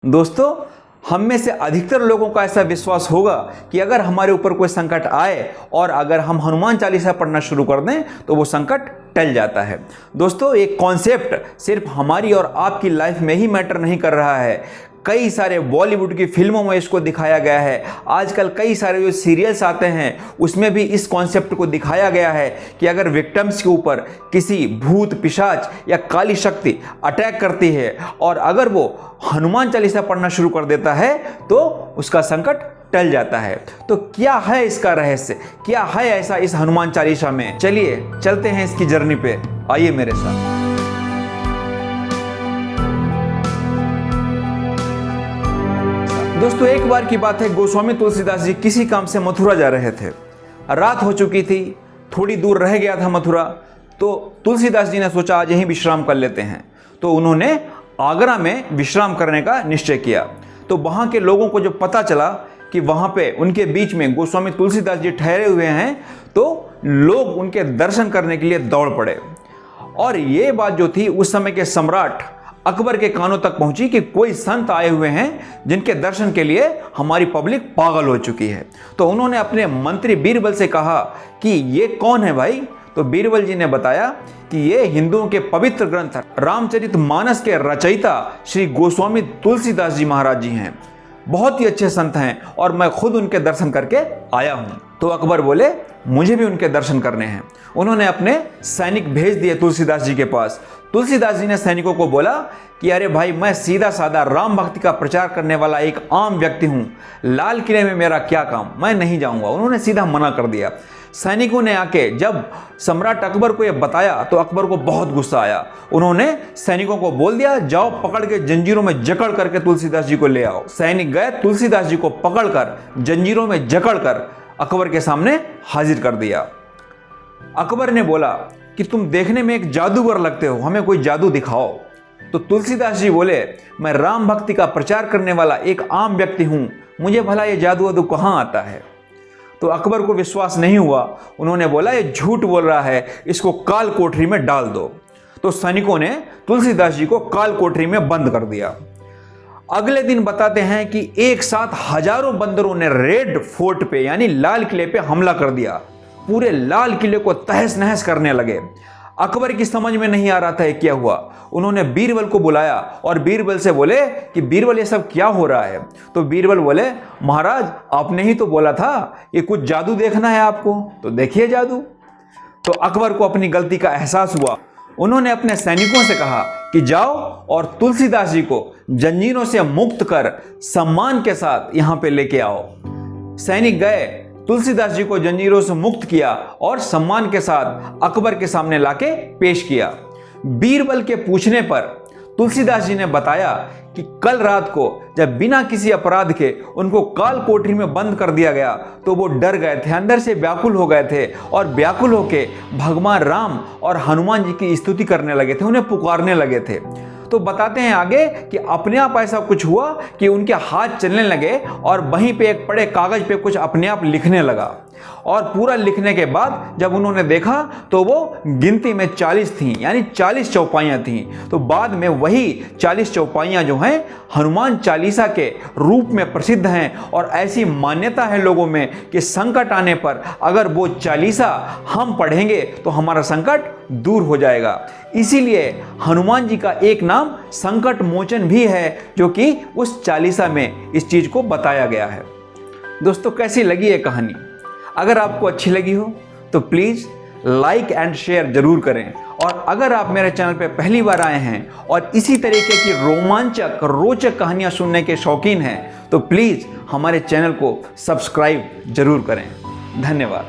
दोस्तों, हम में से अधिकतर लोगों का ऐसा विश्वास होगा कि अगर हमारे ऊपर कोई संकट आए और अगर हम हनुमान चालीसा पढ़ना शुरू कर दें तो वो संकट टल जाता है। दोस्तों, एक कॉन्सेप्ट सिर्फ हमारी और आपकी लाइफ में ही मैटर नहीं कर रहा है। कई सारे बॉलीवुड की फिल्मों में इसको दिखाया गया है। आजकल कई सारे जो सीरियल्स आते हैं उसमें भी इस कॉन्सेप्ट को दिखाया गया है कि अगर विक्टिम्स के ऊपर किसी भूत, पिशाच या काली शक्ति अटैक करती है और अगर वो हनुमान चालीसा पढ़ना शुरू कर देता है तो उसका संकट टल जाता है। तो क्या है इसका रहस्य, क्या है ऐसा इस हनुमान चालीसा में? चलिए चलते हैं इसकी जर्नी पे, आइए मेरे साथ। दोस्तों, एक बार की बात है, गोस्वामी तुलसीदास जी किसी काम से मथुरा जा रहे थे। रात हो चुकी थी, थोड़ी दूर रह गया था मथुरा, तो तुलसीदास जी ने सोचा आज यहीं विश्राम कर लेते हैं। तो उन्होंने आगरा में विश्राम करने का निश्चय किया। तो वहाँ के लोगों को जब पता चला कि वहाँ पे उनके बीच में गोस्वामी तुलसीदास जी ठहरे हुए हैं तो लोग उनके दर्शन करने के लिए दौड़ पड़े। और ये बात जो थी उस समय के सम्राट अकबर के कानों तक पहुंची कि कोई संत आए हुए हैं जिनके दर्शन के लिए हमारी पब्लिक पागल हो चुकी है। तो उन्होंने अपने मंत्री बीरबल से कहा कि ये कौन है भाई? तो बीरबल जी ने बताया कि ये हिंदुओं के पवित्र ग्रंथ रामचरितमानस के रचयिता श्री गोस्वामी तुलसीदास जी महाराज जी हैं। बहुत ही अच्छे संत हैं और मैं खुद उनके दर्शन करके आया हूं। तो अकबर बोले मुझे भी उनके दर्शन करने हैं। उन्होंने अपने सैनिक भेज दिए तुलसीदास जी के पास। तुलसीदास जी ने सैनिकों को बोला कि अरे भाई, मैं सीधा साधा राम भक्ति का प्रचार करने वाला एक आम व्यक्ति हूं, लाल किले में मेरा क्या काम, मैं नहीं जाऊंगा। उन्होंने सीधा मना कर दिया। सैनिकों ने आके जब सम्राट अकबर को यह बताया तो अकबर को बहुत गुस्सा आया। उन्होंने सैनिकों को बोल दिया, जाओ पकड़ के जंजीरों में जकड़ करके तुलसीदास जी को ले आओ। सैनिक गए, तुलसीदास जी को पकड़कर जंजीरों में जकड़कर अकबर के सामने हाजिर कर दिया। अकबर ने बोला कि तुम देखने में एक जादूगर लगते हो, हमें कोई जादू दिखाओ। तो तुलसीदास जी बोले, मैं राम भक्ति का प्रचार करने वाला एक आम व्यक्ति हूं, मुझे भला ये जादू वादू कहां आता है? तो अकबर को विश्वास नहीं हुआ। उन्होंने बोला ये झूठ बोल रहा है, इसको काल कोठरी में डाल दो। तो सैनिकों ने तुलसीदास जी को काल कोठरी में बंद कर दिया। अगले दिन बताते हैं कि एक साथ हजारों बंदरों ने रेड फोर्ट पे यानी लाल किले पे हमला कर दिया। पूरे लाल किले को तहस नहस करने लगे। अकबर की समझ में नहीं आ रहा था क्या हुआ। उन्होंने बीरबल को बुलाया और बीरबल से बोले कि बीरबल ये सब क्या हो रहा है? तो बीरबल बोले, महाराज आपने ही तो बोला था ये कुछ जादू देखना है आपको, तो देखिए जादू। तो अकबर को अपनी गलती का एहसास हुआ। उन्होंने अपने सैनिकों से कहा कि जाओ और तुलसीदास जी को जंजीरों से मुक्त कर सम्मान के साथ यहां पे लेके आओ। सैनिक गए, तुलसीदास जी को जंजीरों से मुक्त किया और सम्मान के साथ अकबर के सामने लाके पेश किया। बीरबल के पूछने पर तुलसीदास जी ने बताया कि कल रात को जब बिना किसी अपराध के उनको काल कोठरी में बंद कर दिया गया तो वो डर गए थे, अंदर से व्याकुल हो गए थे और व्याकुल होके भगवान राम और हनुमान जी की स्तुति करने लगे थे, उन्हें पुकारने लगे थे। तो बताते हैं आगे कि अपने आप ऐसा कुछ हुआ कि उनके हाथ चलने लगे और वहीं पे एक पड़े कागज पे कुछ अपने आप लिखने लगा। और पूरा लिखने के बाद जब उन्होंने देखा तो वो गिनती में 40 थी, यानी 40 चौपाइयाँ थीं। तो बाद में वही 40 चौपाइयाँ जो हैं हनुमान चालीसा के रूप में प्रसिद्ध हैं। और ऐसी मान्यता है लोगों में कि संकट आने पर अगर वो चालीसा हम पढ़ेंगे तो हमारा संकट दूर हो जाएगा। इसीलिए हनुमान जी का एक नाम संकट मोचन भी है, जो कि उस चालीसा में इस चीज को बताया गया है। दोस्तों, कैसी लगी ये कहानी? अगर आपको अच्छी लगी हो तो प्लीज लाइक एंड शेयर जरूर करें। और अगर आप मेरे चैनल पे पहली बार आए हैं और इसी तरीके की रोमांचक, रोचक कहानियां सुनने के शौकीन हैं तो प्लीज हमारे चैनल को सब्सक्राइब जरूर करें। धन्यवाद।